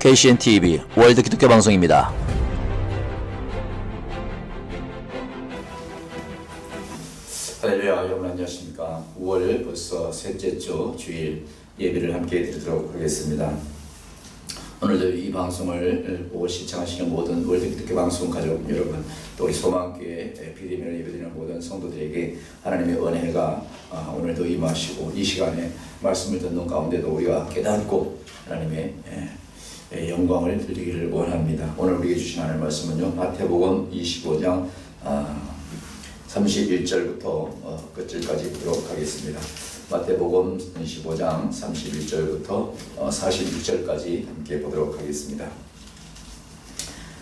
KCNTV 월드 기독교 방송입니다. 할렐루야, 여러분 안녕하십니까? 5월 벌써 셋째 주 주일 예배를 함께 드리도록 하겠습니다. 오늘도 이 방송을 보고 시청하시는 모든 월드 기독교 방송 가족 여러분, 또 우리 소망교회 비대면을 예배드리는 모든 성도들에게 하나님의 은혜가 오늘도 임하시고, 이 시간에 말씀을 듣는 가운데도 우리가 깨닫고 하나님의 영광을 드리기를 원합니다. 오늘 우리에게 주신 하나님의 말씀은요, 마태복음 25장 31절부터 끝절까지 보도록 하겠습니다. 마태복음 25장 31절부터 46절까지 함께 보도록 하겠습니다.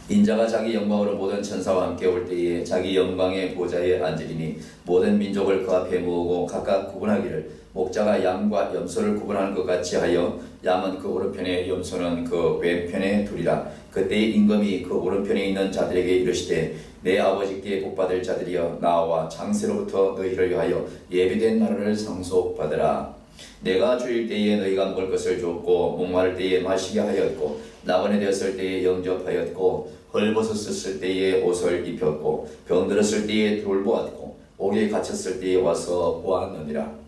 인자가 자기 영광으로 모든 천사와 함께 올 때에 자기 영광의 보좌에 앉으리니 모든 민족을 그 앞에 모으고 각각 구분하기를 목자가 양과 염소를 구분하는 것 같이 하여 양은 그 오른편에 염소는 그 왼편에 두리라. 그때 임금이 그 오른편에 있는 자들에게 이르시되 내 아버지께 복받을 자들이여 나와 창세로부터 너희를 위하여 예비된 나라를 상속받으라. 내가 주일 때에 너희가 먹을 것을 주었고 목마를 때에 마시게 하였고 나그네 되었을 때에 영접하였고 헐벗었을 때에 옷을 입혔고 병들었을 때에 돌보았고 옥에 갇혔을 때에 와서 보았느니라.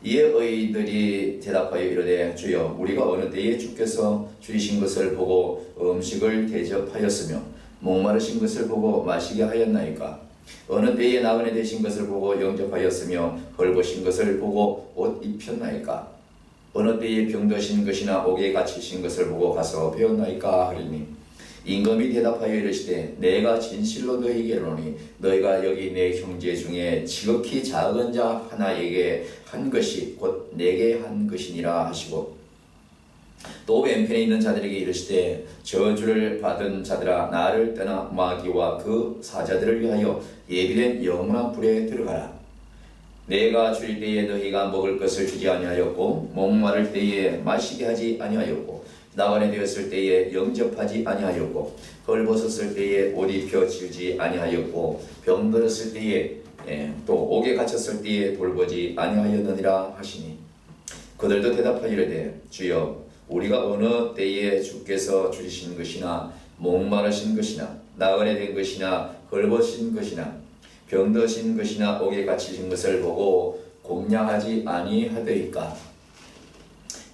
이에 의인들이 대답하여 이르되 주여 우리가 어느 때에 주께서 주이신 것을 보고 음식을 대접하였으며 목마르신 것을 보고 마시게 하였나이까? 어느 때에 나그네 되신 것을 보고 영접하였으며 헐벗은 것을 보고 옷 입혔나이까? 어느 때에 병드신 것이나 옥에 갇히신 것을 보고 가서 배웠나이까? 하리니 임금이 대답하여 이르시되 내가 진실로 너희에게 이르노니 너희가 여기 내 형제 중에 지극히 작은 자 하나에게 한 것이 곧 내게 한 것이니라 하시고 또 왼편에 있는 자들에게 이르시되 저주를 받은 자들아 나를 떠나 마귀와 그 사자들을 위하여 예비된 영원한 불에 들어가라. 내가 주일 때에 너희가 먹을 것을 주지 아니하였고 목마를 때에 마시게 하지 아니하였고 나그네 되었을 때에 영접하지 아니하였고 헐벗었을 때에 옷 입혀 지우지 아니하였고 병들었을 때에 또 옥에 갇혔을 때에 돌보지 아니하였느니라 하시니 그들도 대답하여 이르되 주여 우리가 어느 때에 주께서 주신 것이나 목마르신 것이나 나그네 된 것이나 헐벗은 것이나 병드신 것이나 옥에 갇히신 것을 보고 공양하지 아니하더이까?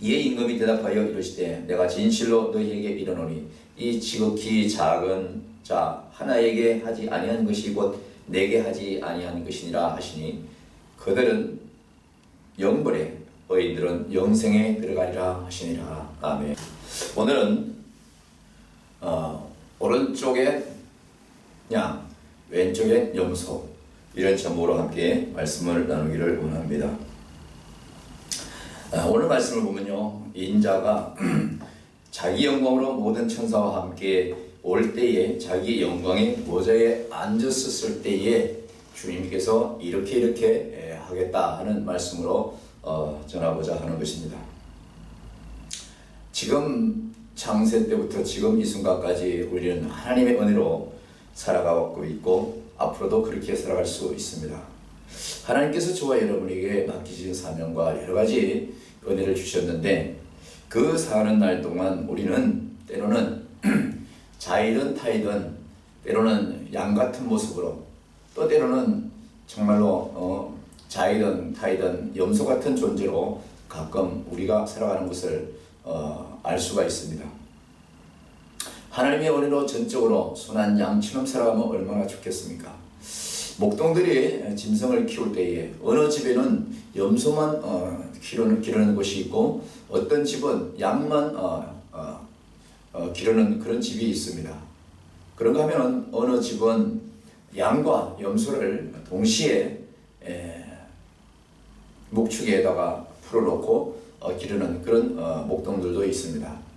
이에 임금이 대답하여 이르시되 내가 진실로 너희에게 이르노니 이 지극히 작은 자 하나에게 하지 아니한 것이 곧 내게 하지 아니한 것이니라 하시니 그들은 영벌에 의인들은 영생에 들어가리라 하시니라. 아멘. 오늘은 오른쪽에 양, 왼쪽에 염소 이런 제목으로 함께 말씀을 나누기를 원합니다. 오늘 말씀을 보면요, 인자가 자기 영광으로 모든 천사와 함께 올 때에 자기 영광의 보좌에 앉았을 때에 주님께서 이렇게 하겠다 하는 말씀으로 전하고자 하는 것입니다. 지금 창세 때부터 지금 이 순간까지 우리는 하나님의 은혜로 살아가고 있고 앞으로도 그렇게 살아갈 수 있습니다. 하나님께서 저와 여러분에게 맡기신 사명과 여러 가지 은혜를 주셨는데 그 사는 날 동안 우리는 때로는 자이든 타이든 때로는 양 같은 모습으로 또 때로는 정말로 자이든 타이든 염소 같은 존재로 가끔 우리가 살아가는 것을 알 수가 있습니다. 하나님의 은혜로 전적으로 순한 양처럼 살아가면 얼마나 좋겠습니까? 목동들이 짐승을 키울 때에 어느 집에는 염소만 기르는 곳이 있고 어떤 집은 양만 기르는 그런 집이 있습니다. 그런가 하면 어느 집은 양과 염소를 동시에 목축에다가 풀어놓고 기르는 그런 목동들도 있습니다.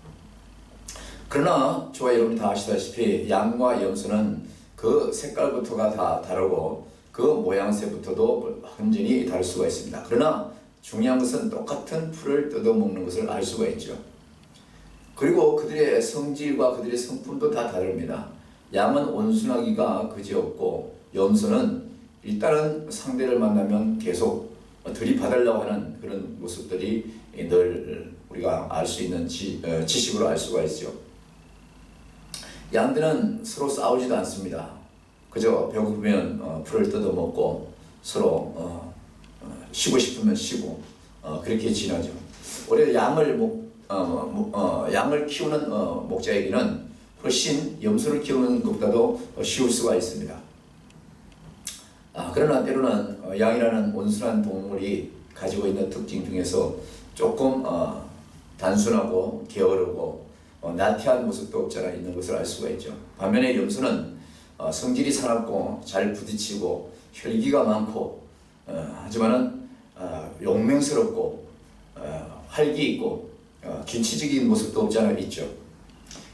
그러나 저와 여러분이 다 아시다시피 양과 염소는 그 색깔부터가 다 다르고 그 모양새부터도 완전히 다를 수가 있습니다. 그러나 중요한 것은 똑같은 풀을 뜯어먹는 것을 알 수가 있죠. 그리고 그들의 성질과 그들의 성품도 다 다릅니다. 양은 온순하기가 그지없고 염소는 일단은 상대를 만나면 계속 들이받으려고 하는 그런 모습들이 늘 우리가 우리가 알 수 있는 지식으로 알 수가 있죠. 양들은 서로 싸우지도 않습니다. 그저 배고프면 풀을 뜯어먹고 서로 쉬고 싶으면 쉬고 그렇게 지나죠. 오히려 양을 키우는 목자에게는 훨씬 염소를 키우는 것보다도 쉬울 수가 있습니다. 그러나 때로는 양이라는 온순한 동물이 가지고 있는 특징 중에서 조금 단순하고 게으르고 나태한 모습도 없지 않아 있는 것을 알 수가 있죠. 반면에 염소는 성질이 사납고 잘 부딪히고 혈기가 많고 하지만은 용맹스럽고 활기 있고 균치적인 모습도 없지 않아 있죠.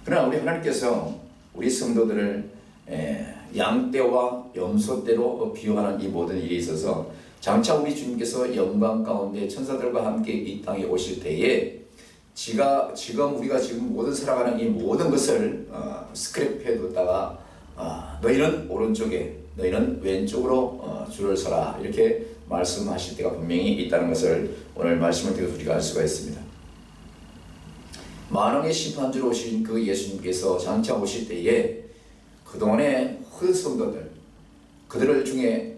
그러나 우리 하나님께서 우리 성도들을 양떼와 염소떼로 비유하는 이 모든 일이 있어서 장차 우리 주님께서 영광 가운데 천사들과 함께 이 땅에 오실 때에 지금 우리가 모든 살아가는 이 모든 것을 스크랩해 뒀다가 너희는 오른쪽에 너희는 왼쪽으로 줄을 서라 이렇게 말씀하실 때가 분명히 있다는 것을 오늘 말씀을 통해서 우리가 알 수가 있습니다. 만왕의 심판주로 오신 그 예수님께서 장차 오실 때에 그동안의 그 성도들 그들을 중에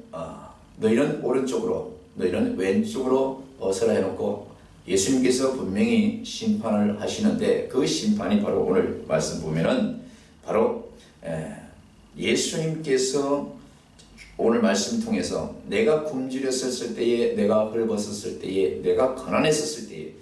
너희는 오른쪽으로 너희는 왼쪽으로 서라 해놓고 예수님께서 분명히 심판을 하시는데 그 심판이 바로 오늘 말씀 보면은 바로 예수님께서 오늘 말씀 통해서 내가 굶주렸었을 때에 내가 헐벗었을 때에 내가 가난했었을 때에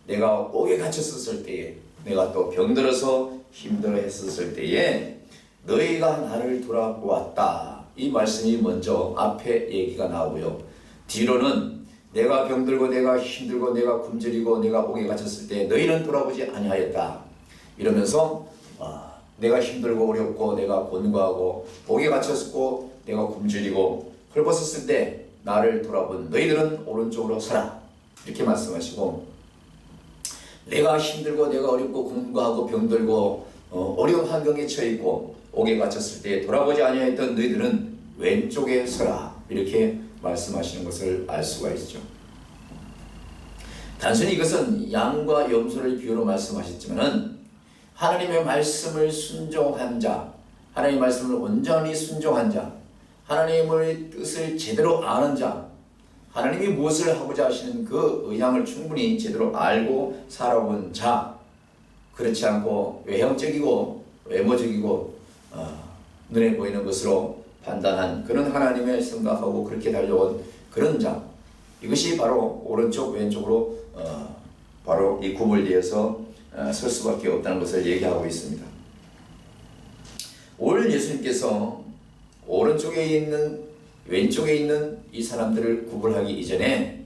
내가 옥에 갇혔었을 때에 내가 또 병들어서 힘들어 했었을 때에 너희가 나를 돌아보았다. 이 말씀이 먼저 앞에 얘기가 나오고요. 뒤로는 내가 병들고 내가 힘들고 내가 굶주리고 내가 옥에 갇혔을 때 너희는 돌아보지 아니하였다. 이러면서 내가 힘들고 어렵고 내가 곤고하고 옥에 갇혔고 내가 굶주리고 헐벗었을 때 나를 돌아본 너희들은 오른쪽으로 서라. 이렇게 말씀하시고 내가 힘들고 내가 어렵고 곤고하고 병들고 어려운 환경에 처해있고 옥에 갇혔을 때 돌아보지 아니하였던 너희들은 왼쪽에 서라. 이렇게 말씀하시는 것을 알 수가 있죠. 단순히 이것은 양과 염소를 비유로 말씀하셨지만은 하나님의 말씀을 순종한 자, 하나님의 말씀을 온전히 순종한 자, 하나님의 뜻을 제대로 아는 자, 하나님이 무엇을 하고자 하시는 그 의향을 충분히 제대로 알고 살아온 자, 그렇지 않고 외형적이고 외모적이고 눈에 보이는 것으로 판단한 그런 하나님을 생각하고 그렇게 달려온 그런 자, 이것이 바로 오른쪽 왼쪽으로 바로 이 구분되어서 설 수밖에 없다는 것을 얘기하고 있습니다. 오늘 예수님께서 오른쪽에 있는 왼쪽에 있는 이 사람들을 구분하기 이전에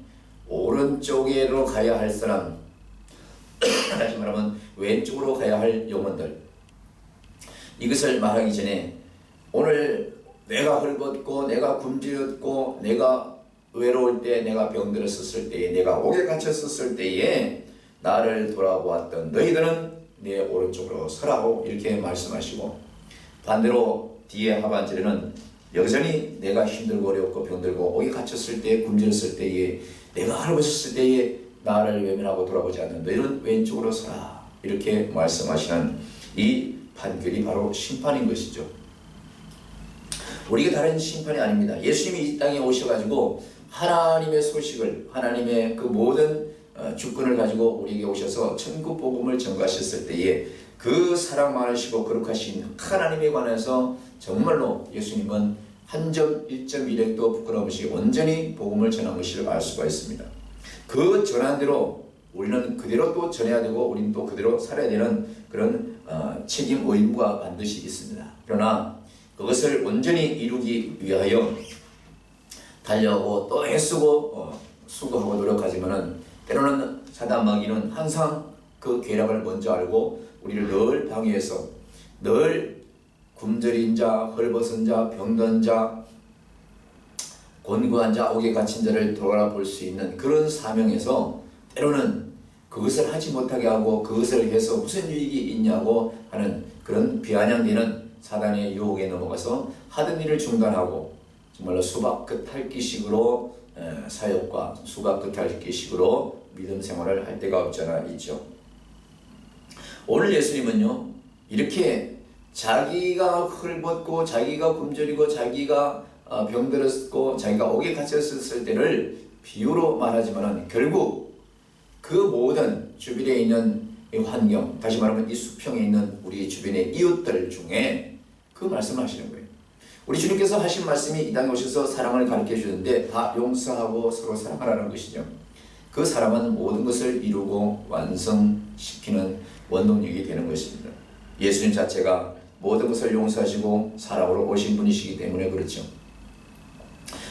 오른쪽으로 가야 할 사람, 다시 말하면 왼쪽으로 가야 할 영혼들, 이것을 말하기 전에 오늘 내가 헐벗고 내가 굶주렸고 내가 외로울 때 내가 병들었을 때에 내가 옥에 갇혔을 때에 나를 돌아보았던 너희들은 내 오른쪽으로 서라고 이렇게 말씀하시고, 반대로 뒤에 하반절에는 여전히 내가 힘들고 어렵고 병들고 옥에 갇혔을 때 굶주렸을 때에 내가 헐벗었을 때에 나를 외면하고 돌아보지 않는 너희는 왼쪽으로 서라 이렇게 말씀하시는 이 판결이 바로 심판인 것이죠. 우리가 다른 심판이 아닙니다. 예수님이 이 땅에 오셔가지고 하나님의 소식을, 하나님의 그 모든 주권을 가지고 우리에게 오셔서 천국 복음을 전가하셨을 때에 그 사랑 많으시고 거룩하신 하나님에 관해서 정말로 예수님은 한 점 1.1핵도 부끄러움 없이 온전히 복음을 전한 것을 알 수가 있습니다. 그 전한 대로 우리는 그대로 또 전해야 되고 우리는 또 그대로 살아야 되는 그런 책임 의무가 반드시 있습니다. 그러나 그것을 온전히 이루기 위하여 달려오고 또 애쓰고 수고하고 노력하지만은 때로는 사단 마귀는 항상 그 괴락을 먼저 알고 우리를 늘 방해해서 늘 굶주린 자, 헐벗은 자, 병든 자, 곤고한 자, 옥에 갇힌 자를 돌아볼 수 있는 그런 사명에서 때로는 그것을 하지 못하게 하고 그것을 해서 무슨 유익이 있냐고 하는 그런 비아냥되는 사단의 유혹에 넘어가서 하던 일을 중단하고 정말로 수박끝핥기식으로 사역과 수박끝핥기식으로 믿음 생활을 할 때가 없지 않아 있죠. 오늘 예수님은요, 이렇게 자기가 헐벗고 자기가 굶주리고 자기가 병들었고 자기가 옥에 갇혔을 때를 비유로 말하지만 결국 그 모든 주변에 있는 이 환경, 다시 말하면 이 수평에 있는 우리 주변의 이웃들 중에 그 말씀을 하시는 거예요. 우리 주님께서 하신 말씀이 이 땅에 오셔서 사랑을 가르쳐 주는데 다 용서하고 서로 사랑하라는 것이죠. 그 사랑은 모든 것을 이루고 완성시키는 원동력이 되는 것입니다. 예수님 자체가 모든 것을 용서하시고 사랑으로 오신 분이시기 때문에 그렇죠.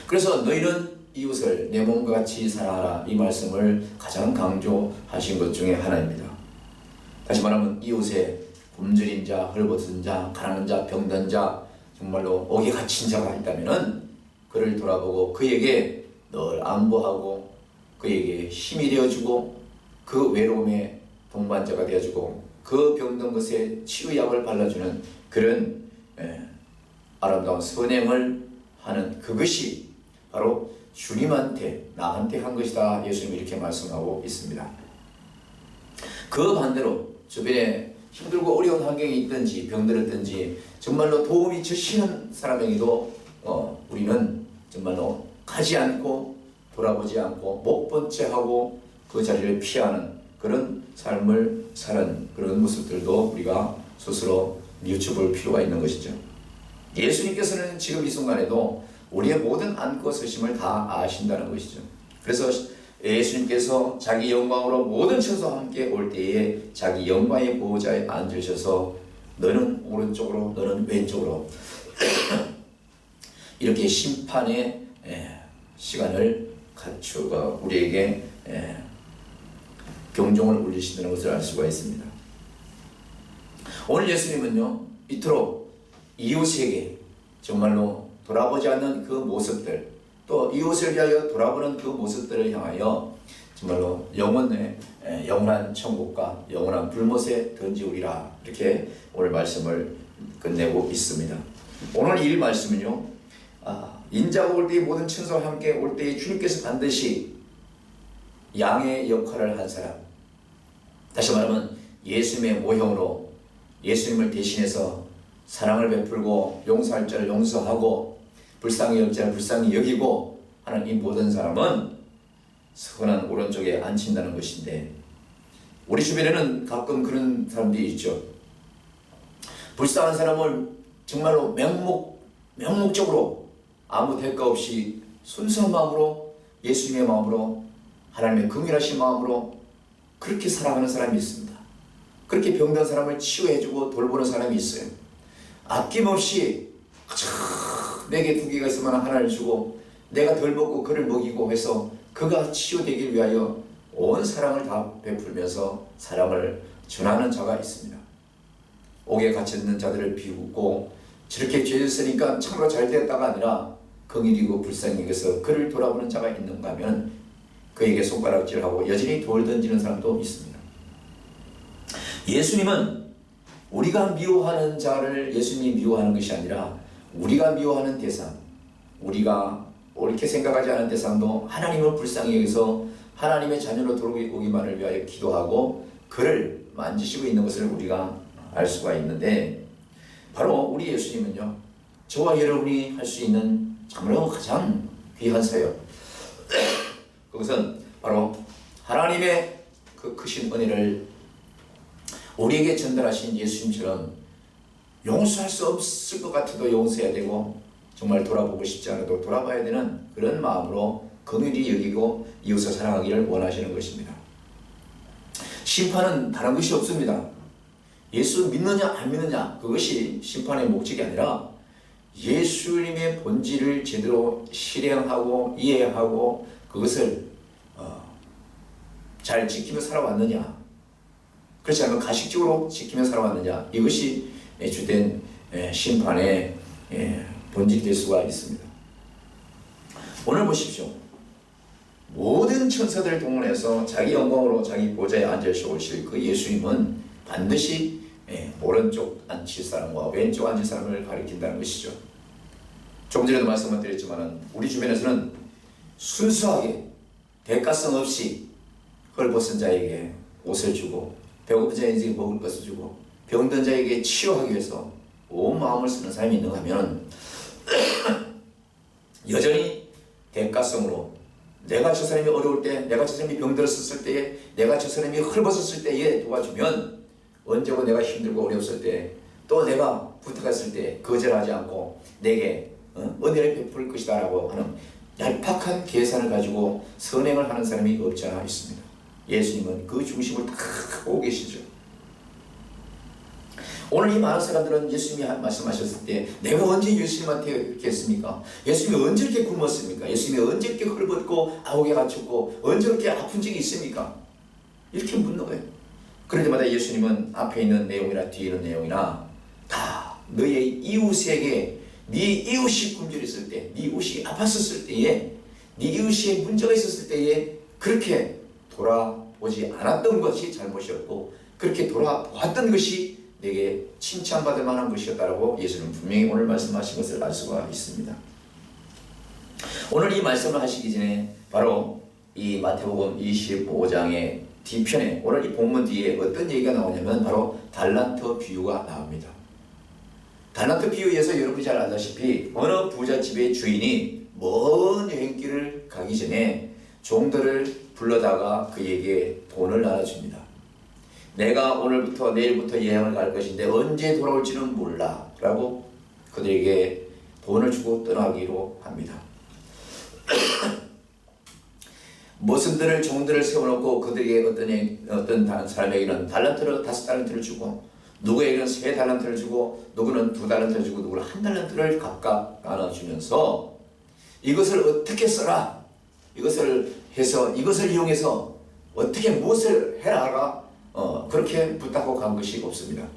그래서 너희는 이웃을 내 몸과 같이 사랑하라, 이 말씀을 가장 강조하신 것 중에 하나입니다. 다시 말하면 이웃의 굶주린 자, 헐벗은 자, 가난한 자, 병든 자, 정말로 옥에 갇힌 자가 있다면 그를 돌아보고 그에게 늘 안보하고 그에게 힘이 되어주고 그 외로움의 동반자가 되어주고 그 병든 것에 치유약을 발라주는 그런 아름다운 선행을 하는 그것이 바로 주님한테, 나한테 한 것이다. 예수님이 이렇게 말씀하고 있습니다. 그 반대로 주변에 힘들고 어려운 환경이 있든지 병들었든지 정말로 도움이 주시는 사람에게도 우리는 정말로 가지 않고 돌아보지 않고 못 본 채 하고 그 자리를 피하는 그런 삶을 사는 그런 모습들도 우리가 스스로 뉘우쳐볼 필요가 있는 것이죠. 예수님께서는 지금 이 순간에도 우리의 모든 안고 서심을 다 아신다는 것이죠. 그래서 예수님께서 자기 영광으로 모든 천사와 함께 올 때에 자기 영광의 보호자에 앉으셔서 너는 오른쪽으로 너는 왼쪽으로 이렇게 심판의 시간을 갖추어 우리에게 경종을 울리시는 것을 알 수가 있습니다. 오늘 예수님은요, 이토록 이웃에게 정말로 돌아보지 않는 그 모습들, 또 이웃을 위하여 돌아보는 그 모습들을 향하여 정말로 영원한 천국과 영원한 불못에 던지우리라, 이렇게 오늘 말씀을 끝내고 있습니다. 오늘 이 말씀은요, 인자가 올 때에 모든 천사와 함께 올 때에 주님께서 반드시 양의 역할을 한 사람, 다시 말하면 예수님의 모형으로 예수님을 대신해서 사랑을 베풀고 용서할 자를 용서하고 불쌍히 여길 자를 불쌍히 여기고 하는 이 모든 사람은 선한 오른쪽에 앉힌다는 것인데, 우리 주변에는 가끔 그런 사람들이 있죠. 불쌍한 사람을 정말로 명목적으로 아무 대가 없이 순수한 마음으로, 예수님의 마음으로, 하나님의 긍휼하신 마음으로 그렇게 사랑하는 사람이 있습니다. 그렇게 병든 사람을 치유해주고 돌보는 사람이 있어요. 아낌없이 내게 2개가 있으면 하나를 주고 내가 덜 먹고 그를 먹이고 해서 그가 치유되길 위하여 온 사랑을 다 베풀면서 사랑을 전하는 자가 있습니다. 옥에 갇혀있는 자들을 비웃고 저렇게 죄졌으니까 참으로 잘 됐다가 아니라 긍휼이고 불쌍히 여겨서 그를 돌아보는 자가 있는가 하면 그에게 손가락질하고 여전히 돌 던지는 사람도 있습니다. 예수님은 우리가 미워하는 자를 예수님이 미워하는 것이 아니라 우리가 미워하는 대상, 우리가 옳게 생각하지 않은 대상도 하나님을 불쌍히 여기서 하나님의 자녀로 돌아오기만을 위하여 기도하고 그를 만지시고 있는 것을 우리가 알 수가 있는데, 바로 우리 예수님은요, 저와 여러분이 할 수 있는 참으로 가장 귀한 사역, 그것은 바로 하나님의 그 크신 은혜를 우리에게 전달하신 예수님처럼 용서할 수 없을 것 같아도 용서해야 되고 정말 돌아보고 싶지 않아도 돌아봐야 되는 그런 마음으로 긍휼히 여기고 이웃을 사랑하기를 원하시는 것입니다. 심판은 다른 것이 없습니다. 예수 믿느냐 안 믿느냐, 그것이 심판의 목적이 아니라 예수님의 본질을 제대로 실행하고 이해하고 그것을 잘 지키며 살아왔느냐, 그렇지 않으면 가식적으로 지키며 살아왔느냐, 이것이 주된 심판의 본질이 될 수가 있습니다. 오늘 보십시오. 모든 천사들을 동원해서 자기 영광으로 자기 보좌에 앉으실 그 예수님은 반드시 오른쪽 앉힐 사람과 왼쪽 앉힐 사람을 가리킨다는 것이죠. 조금 전에도 말씀을 드렸지만 우리 주변에서는 순수하게 대가성 없이 헐벗은 자에게 옷을 주고 배고픈 자에게 먹을 것을 주고 병든 자에게 치유하기 위해서 온 마음을 쓰는 사람이 있는가 하면 여전히 대가성으로 내가 저 사람이 어려울 때, 내가 저 사람이 병들었을 때에, 내가 저 사람이 헐벗었을 때에 도와주면 언제고 내가 힘들고 어려웠을 때 또 내가 부탁했을 때 거절하지 않고 내게 은혜를 베풀 것이다 라고 하는 얄팍한 계산을 가지고 선행을 하는 사람이 없지 않아 있습니다. 예수님은 그 중심을 다 보고 계시죠. 오늘 이 많은 사람들은 예수님이 말씀하셨을 때 내가 언제 예수님한테 이렇게 했습니까? 예수님이 언제 이렇게 굶었습니까? 예수님이 언제 이렇게 헐벗고 아우게 갇혔고 언제 이렇게 아픈 적이 있습니까? 이렇게 묻는 거예요. 그럴 때마다 예수님은 앞에 있는 내용이나 뒤에 있는 내용이나 다 너의 이웃에게 네 이웃이 굶주렸을 때, 네 이웃이 아팠었을 때에, 네 이웃이 문제가 있었을 때에 그렇게 돌아보지 않았던 것이 잘못이었고 그렇게 돌아보았던 것이 내게 칭찬받을 만한 것이었다라고 예수님은 분명히 오늘 말씀하신 것을 알 수가 있습니다. 오늘 이 말씀을 하시기 전에 바로 이 마태복음 25장의 뒤편에 오늘 이 본문 뒤에 어떤 얘기가 나오냐면 바로 달란트 비유가 나옵니다. 달란트 비유에서 여러분이 잘 알다시피 어느 부잣집의 주인이 먼 여행길을 가기 전에 종들을 불러다가 그에게 돈을 나눠줍니다. 내가 오늘부터 내일부터 여행을 갈 것인데 언제 돌아올지는 몰라 라고 그들에게 돈을 주고 떠나기로 합니다. 모순들을 종들을 세워놓고 그들에게 어떤 사람에게는 달란트를 5달란트를 주고 누구에게는 3달란트를 주고 누구는 2달란트를 주고 누구는 1달란트를 각각 나눠주면서 이것을 어떻게 써라, 이것을 해서 이것을 이용해서 어떻게 무엇을 해라가 그렇게 부탁하고 간 것이 없습니다.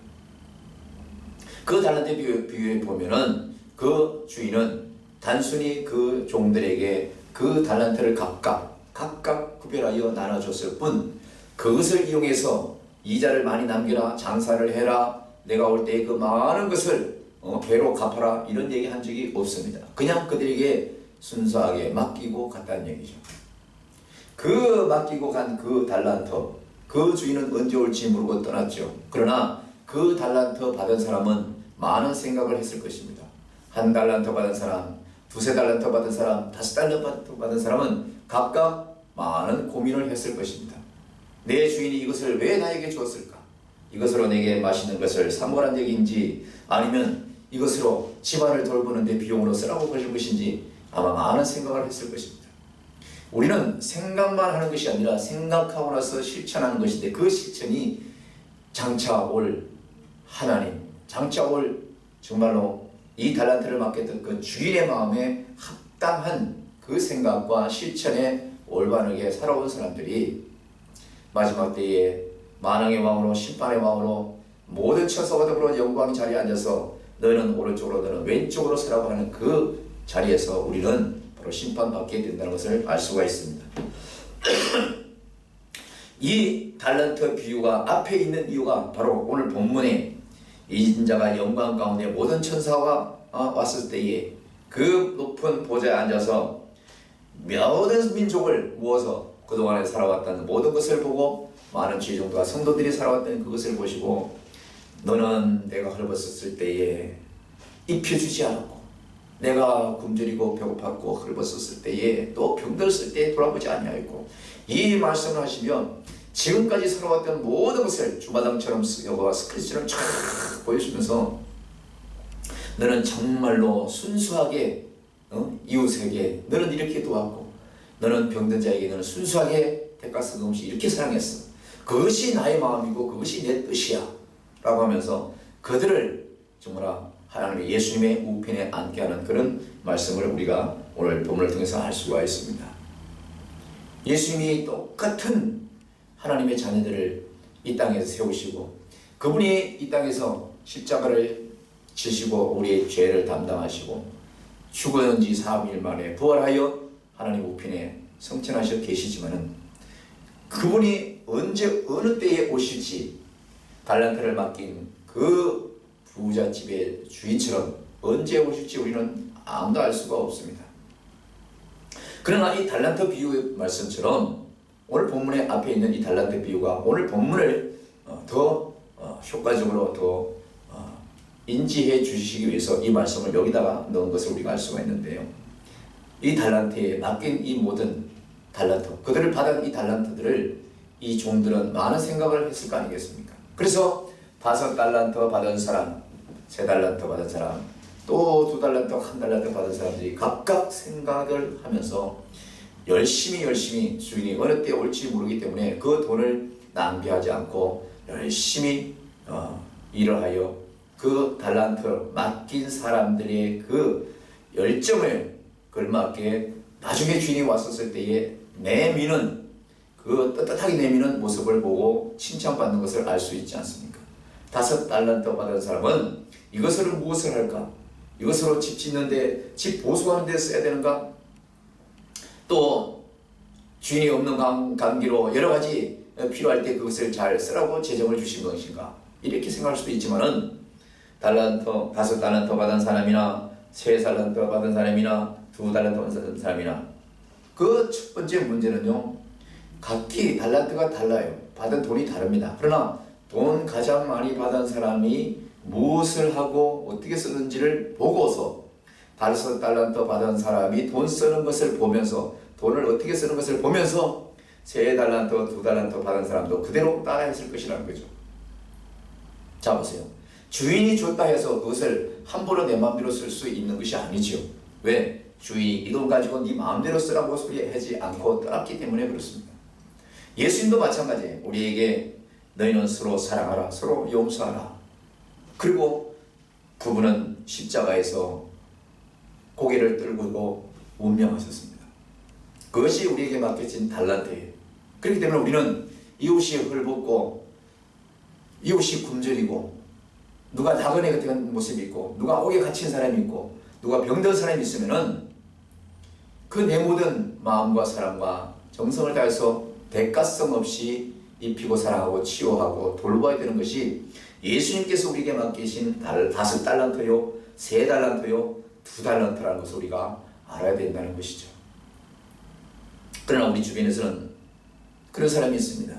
그 달란트 비유에 보면은 그 주인은 단순히 그 종들에게 그 달란트를 각각 구별하여 나눠줬을 뿐 그것을 이용해서 이자를 많이 남겨라, 장사를 해라, 내가 올 때 그 많은 것을 배로 갚아라 이런 얘기 한 적이 없습니다. 그냥 그들에게 순수하게 맡기고 갔다는 얘기죠. 그 맡기고 간 그 달란트, 그 주인은 언제 올지 모르고 떠났죠. 그러나 그 달란트 받은 사람은 많은 생각을 했을 것입니다. 1달란트 받은 사람, 2~3달란트 받은 사람, 5달란트 받은 사람은 각각 많은 고민을 했을 것입니다. 내 주인이 이것을 왜 나에게 주었을까? 이것으로 내게 맛있는 것을 사 먹으란 얘기인지 아니면 이것으로 집안을 돌보는데 비용으로 쓰라고 하실 것인지 아마 많은 생각을 했을 것입니다. 우리는 생각만 하는 것이 아니라 생각하고 나서 실천하는 것인데 그 실천이 장차 올 하나님, 장차 올 정말로 이 달란트를 맡겼던 그 주인의 마음에 합당한 그 생각과 실천에 올바르게 살아온 사람들이 마지막 때에 만왕의 왕으로 심판의 왕으로 모든 천사와 더불어 영광의 자리에 앉아서 너는 오른쪽으로 너는 왼쪽으로 서라고 하는 그 자리에서 우리는 바로 심판받게 된다는 것을 알 수가 있습니다. 이 달란트 비유가 앞에 있는 이유가 바로 오늘 본문에 이진자가 영광 가운데 모든 천사가 왔을 때에 그 높은 보좌에 앉아서 모든 민족을 모아서 그동안에 살아왔다는 모든 것을 보고 많은 지종과 성도들이 살아왔다는 그것을 보시고 너는 내가 헐벗었을 때에 입혀주지 않았고 내가 굶주리고 배고팠고 헐벗었을 때에 또 병들었을 때에 돌아보지 아니하였고 이 말씀을 하시면 지금까지 살아왔던 모든 것을 주마등처럼 여호와 스크래치처럼 쫙 보여주면서 너는 정말로 순수하게 이웃에게 너는 이렇게 도왔고 너는 병든 자에게 너는 순수하게 대가성 없이 이렇게 사랑했어. 그것이 나의 마음이고 그것이 내 뜻이야 라고 하면서 그들을 정말 하나님의 예수님의 우편에 앉게 하는 그런 말씀을 우리가 오늘 본문을 통해서 알 수가 있습니다. 예수님이 똑같은 하나님의 자녀들을 이 땅에서 세우시고 그분이 이 땅에서 십자가를 지시고 우리의 죄를 담당하시고 죽은 지 3일 만에 부활하여 하나님 우편에 성천하셔 계시지만은 그분이 언제 어느 때에 오실지 달란트를 맡긴 그 부잣집의 주인처럼 언제 오실지 우리는 아무도 알 수가 없습니다. 그러나 이 달란트 비유의 말씀처럼 오늘 본문의 앞에 있는 이 달란트 비유가 오늘 본문을 더 효과적으로 더 인지해 주시기 위해서 이 말씀을 여기다가 넣은 것을 우리가 알 수가 있는데요. 이 달란트에 맡긴 이 모든 달란트, 그들을 받은 이 달란트들을 이 종들은 많은 생각을 했을 거 아니겠습니까? 그래서 5달란트 받은 사람, 3달란트 받은 사람, 또 2달란트, 1달란트 받은 사람들이 각각 생각을 하면서 열심히 주인이 어느 때 올지 모르기 때문에 그 돈을 낭비하지 않고 열심히 일을 하여 그 달란트를 맡긴 사람들의 그 열정을 걸맞게 나중에 주인이 왔었을 때에 내미는 그 떳떳하게 내미는 모습을 보고 칭찬받는 것을 알 수 있지 않습니까? 5달란트 받은 사람은 이것으로 무엇을 할까? 이것으로 집 짓는데, 집 보수하는 데 써야 되는가? 또 주인이 없는 관계로 여러 가지 필요할 때 그것을 잘 쓰라고 재정을 주신 것인가? 이렇게 생각할 수도 있지만은 5달란트 받은 사람이나 3달란트 받은 사람이나 2달란트 받은 사람이나 그 첫 번째 문제는요, 각기 달란트가 달라요. 받은 돈이 다릅니다. 그러나 돈 가장 많이 받은 사람이 무엇을 하고 어떻게 쓰는지를 보고서 5달란트 받은 사람이 돈 쓰는 것을 보면서, 돈을 어떻게 쓰는 것을 보면서 3달란트, 2달란트 받은 사람도 그대로 따라했을 것이라는 거죠. 자 보세요. 주인이 줬다 해서 그것을 함부로 내 마음대로 쓸 수 있는 것이 아니죠. 왜? 주인이 이 돈 가지고 네 마음대로 쓰라고 소리하지 않고 떠났기 때문에 그렇습니다. 예수님도 마찬가지예요. 우리에게 너희는 서로 사랑하라, 서로 용서하라. 그리고 그분은 십자가에서 고개를 떨구고 운명하셨습니다. 그것이 우리에게 맡겨진 달란트예요. 그렇기 때문에 우리는 이웃이 헐벗고 이웃이 굶주리고 누가 나그네 같은 모습이 있고 누가 옥에 갇힌 사람이 있고 누가 병든 사람이 있으면은 그 내 모든 마음과 사랑과 정성을 다해서 대가성 없이 입히고 사랑하고 치유하고 돌봐야 되는 것이 예수님께서 우리에게 맡기신 5달란트요, 3달란트요, 2달란트라는 것을 우리가 알아야 된다는 것이죠. 그러나 우리 주변에서는 그런 사람이 있습니다.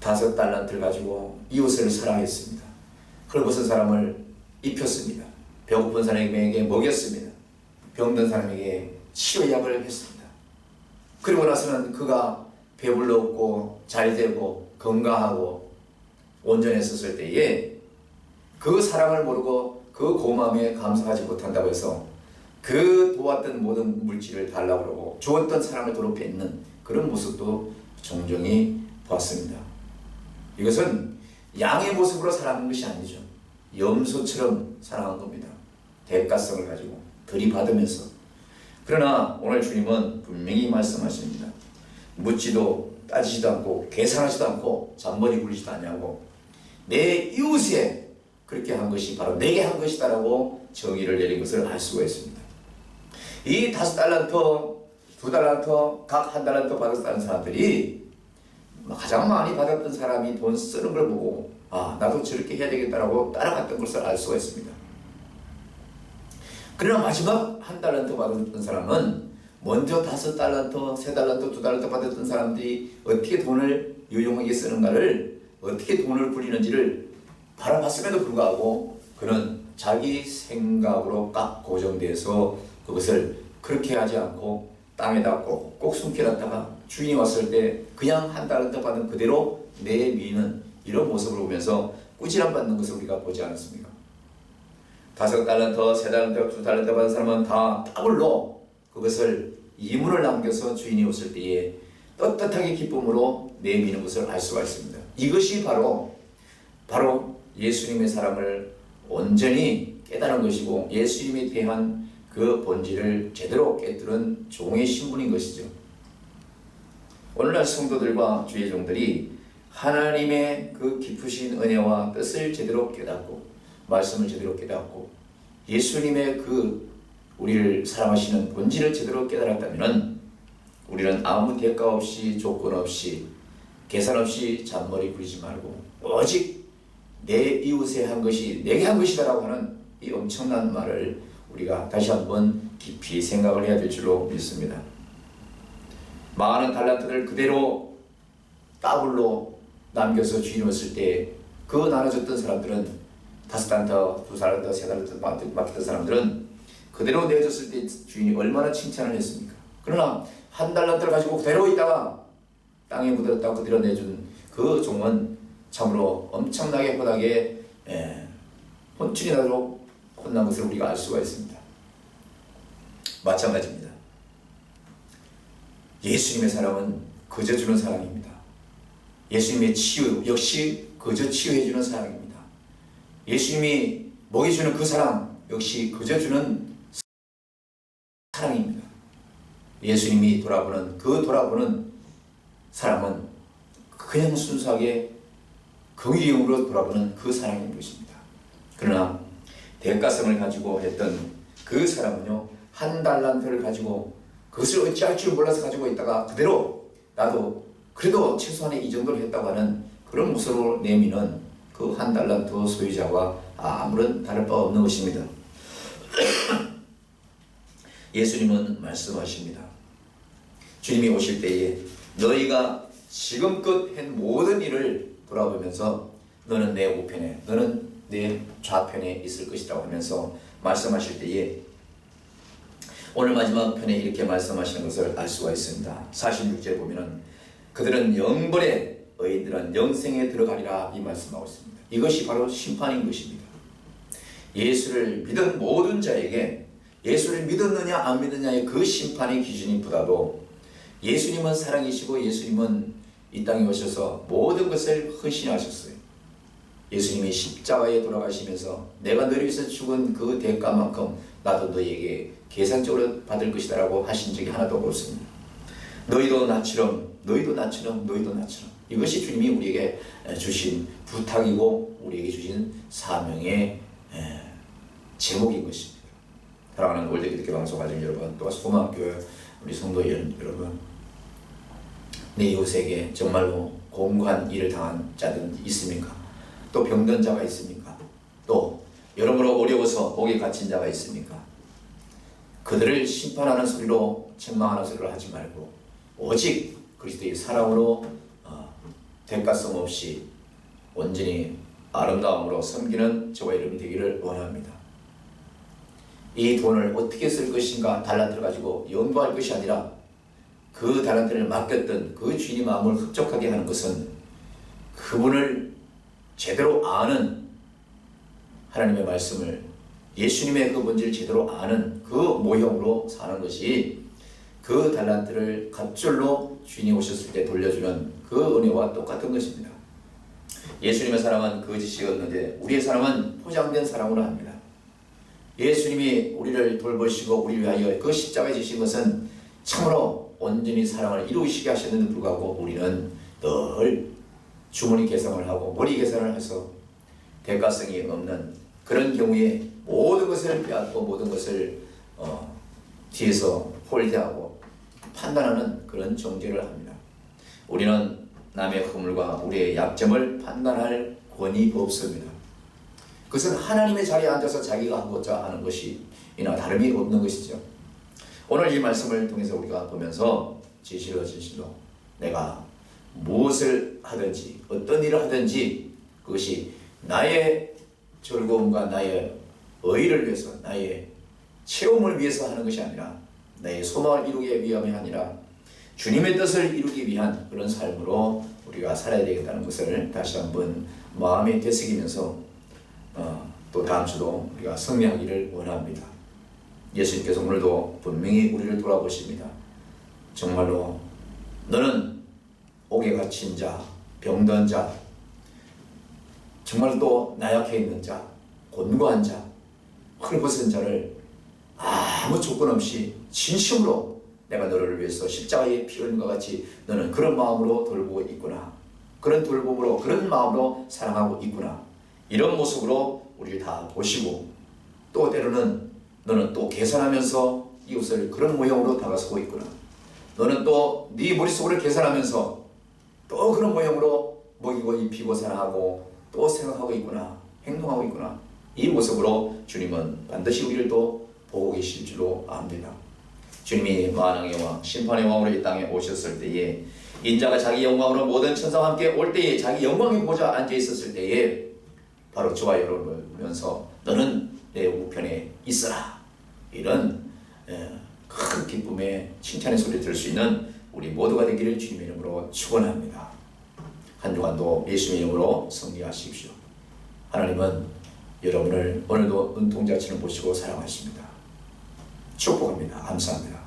5달란트를 가지고 이웃을 사랑했습니다. 헐벗은 사람을 입혔습니다. 배고픈 사람에게 먹였습니다. 병든 사람에게 치료약을 했습니다. 그리고 나서는 그가 배불러 없고 잘되고 건강하고 온전했었을 때에 그 사랑을 모르고 그 고마움에 감사하지 못한다고 해서 그 도왔던 모든 물질을 달라고 그러고 주었던 사랑을 도로 뱉는 그런 모습도 종종이 보았습니다. 이것은 양의 모습으로 사랑한 것이 아니죠. 염소처럼 사랑한 겁니다. 대가성을 가지고 들이받으면서. 그러나 오늘 주님은 분명히 말씀하십니다. 묻지도 따지지도 않고 계산하지도 않고 잔머리 굴리지도 않냐고 내 이웃에 그렇게 한 것이 바로 내게 한 것이다 라고 정의를 내린 것을 알 수가 있습니다. 이 5달란트, 2달란트, 각 1달란트 받았다는 사람들이 가장 많이 받았던 사람이 돈 쓰는 걸 보고 나도 저렇게 해야 되겠다라고 따라갔던 것을 알 수가 있습니다. 그러나 마지막 1달란트 받았던 사람은 먼저 5달란트, 3달란트, 2달란트 받았던 사람들이 어떻게 돈을 유용하게 쓰는가를, 어떻게 돈을 굴리는지를 바라봤음에도 불구하고 그는 자기 생각으로 딱 고정돼서 그것을 그렇게 하지 않고 땅에다 꼭 숨겨놨다가 주인이 왔을 때 그냥 1달란트 받은 그대로 내미는 이런 모습을 보면서 꾸지람 받는 것을 우리가 보지 않았습니까? 5달란트, 3달란트, 2달란트 받은 사람은 다 더블로 그것을 이문을 남겨서 주인이 왔을 때에 떳떳하게 기쁨으로 내미는 것을 알 수가 있습니다. 이것이 바로 예수님의 사랑을 온전히 깨달은 것이고 예수님에 대한 그 본질을 제대로 깨뜨린 종의 신분인 것이죠. 오늘날 성도들과 주의 종들이 하나님의 그 깊으신 은혜와 뜻을 제대로 깨닫고 말씀을 제대로 깨닫고 예수님의 그 우리를 사랑하시는 본질을 제대로 깨달았다면 우리는 아무 대가 없이 조건 없이 계산 없이 잔머리 부리지 말고 오직 내 이웃에 한 것이 내게 한 것이다라고 하는 이 엄청난 말을 우리가 다시 한번 깊이 생각을 해야 될 줄로 믿습니다. 많은 달란트를 그대로 더블로 남겨서 주인이 왔을 때 그 나눠줬던 사람들은 5달란트, 2달란트, 3달란트 맡겼던 사람들은 그대로 내줬을 때 주인이 얼마나 칭찬을 했습니까? 그러나 1달란트를 가지고 그대로 있다가 땅에 묻었다고 그대로 내준 그 종은 참으로 엄청나게 혼나게 혼쭐이 나도록 혼난 것을 우리가 알 수가 있습니다. 마찬가지입니다. 예수님의 사랑은 거저 주는 사랑입니다. 예수님의 치유 역시 거저 치유해주는 사랑입니다. 예수님이 먹여주는 그 사랑 역시 거저 주는 사랑입니다. 예수님이 돌아보는 사랑은 그냥 순수하게 긍휼형으로 돌아보는 그 사랑인 것입니다. 그러나 대가성을 가지고 했던 그 사람은요, 1달란트를 가지고 그것을 어찌할 줄 몰라서 가지고 있다가 그대로 나도 그래도 최소한의 이 정도를 했다고 하는 그런 모습으로 내미는 그 1달란트 소유자와 아무런 다를 바 없는 것입니다. 예수님은 말씀하십니다. 주님이 오실 때에 너희가 지금껏 한 모든 일을 돌아보면서 너는 내 우편에, 너는 내 좌편에 있을 것이라고 하면서 말씀하실 때에 오늘 마지막 편에 이렇게 말씀하시는 것을 알 수가 있습니다. 46절에 보면은 그들은 영벌에 의인들은 영생에 들어가리라 이 말씀하고 있습니다. 이것이 바로 심판인 것입니다. 예수를 믿은 모든 자에게 예수를 믿었느냐 안 믿느냐의 그 심판의 기준보다도 예수님은 사랑이시고 예수님은 이 땅에 오셔서 모든 것을 헌신하셨어요. 예수님이 십자가에 돌아가시면서 내가 너를 위해서 죽은 그 대가만큼 나도 너희에게 계산적으로 받을 것이다 라고 하신 적이 하나도 없습니다. 너희도 나처럼 이것이 주님이 우리에게 주신 부탁이고 우리에게 주신 사명의 제목인 것입니다. 사랑하는 월드기독교 방송 가족 여러분, 또 소망교회 우리 성도 여러분, 내 이웃에게 정말로 공고한 일을 당한 자들 있습니까? 또 병든 자가 있습니까? 또 여러모로 어려워서 옥에 갇힌 자가 있습니까? 그들을 심판하는 소리로 책망하는 소리를 하지 말고 오직 그리스도의 사랑으로 대가성 없이 온전히 아름다움으로 섬기는 저와 여러분 되기를 원합니다. 이 돈을 어떻게 쓸 것인가 달란트를 가지고 연구할 것이 아니라 그 달란트를 맡겼던 그 주인의 마음을 흡족하게 하는 것은 그분을 제대로 아는 하나님의 말씀을 예수님의 그 본질을 제대로 아는 그 모형으로 사는 것이 그 달란트를 갑절로 주인이 오셨을 때 돌려주는 그 은혜와 똑같은 것입니다. 예수님의 사랑은 거짓이었는데 우리의 사랑은 포장된 사랑으로 합니다. 예수님이 우리를 돌보시고 우리 위하여 그 십자가에 지신 것은 참으로 온전히 사랑을 이루시게 하셨는데 불구하고 우리는 늘 주머니 계산을 하고 머리 계산을 해서 대가성이 없는 그런 경우에 모든 것을 빼앗고 모든 것을 뒤에서 홀대하고 판단하는 그런 정죄를 합니다. 우리는 남의 허물과 우리의 약점을 판단할 권위 없습니다. 그것은 하나님의 자리에 앉아서 자기가 하고자 하는 것이나 다름이 없는 것이죠. 오늘 이 말씀을 통해서 우리가 보면서 진실로 내가 무엇을 하든지 어떤 일을 하든지 그것이 나의 즐거움과 나의 의의를 위해서 나의 체험을 위해서 하는 것이 아니라 나의 소망을 이루기 위함이 아니라 주님의 뜻을 이루기 위한 그런 삶으로 우리가 살아야 되겠다는 것을 다시 한번 마음에 되새기면서 또 다음 주도 우리가 승리하기를 원합니다. 예수님께서 오늘도 분명히 우리를 돌아보십니다. 정말로 너는 옥에 갇힌 자, 병든 자, 정말 또 나약해 있는 자, 곤고한 자, 헐벗은 자를 아무 조건 없이 진심으로 내가 너를 위해서 십자가에 피 흘린 것 같이 너는 그런 마음으로 돌보고 있구나. 그런 돌봄으로 그런 마음으로 사랑하고 있구나. 이런 모습으로 우리를 다 보시고 또 때로는 너는 또 계산하면서 이웃을 그런 모형으로 다가서고 있구나. 너는 또 네 머릿속으로 계산하면서 또 그런 모형으로 먹이고 입히고 사랑하고 또 생각하고 있구나. 행동하고 있구나. 이 모습으로 주님은 반드시 우리를 또 보고 계실 줄로 압니다. 주님이 만왕의 왕, 심판의 왕으로 이 땅에 오셨을 때에 인자가 자기 영광으로 모든 천사와 함께 올 때에 자기 영광의 보좌 앉아 있었을 때에 바로 저와 여러분을 보면서 너는 내 우편에 있어라. 이런 큰 기쁨의 칭찬의 소리 들을 수 있는 우리 모두가 되기를 주님의 이름으로 축원합니다. 한 주간도 예수님의 이름으로 승리하십시오. 하나님은 여러분을 오늘도 눈동자처럼 보시고 사랑하십니다. 축복합니다. 감사합니다.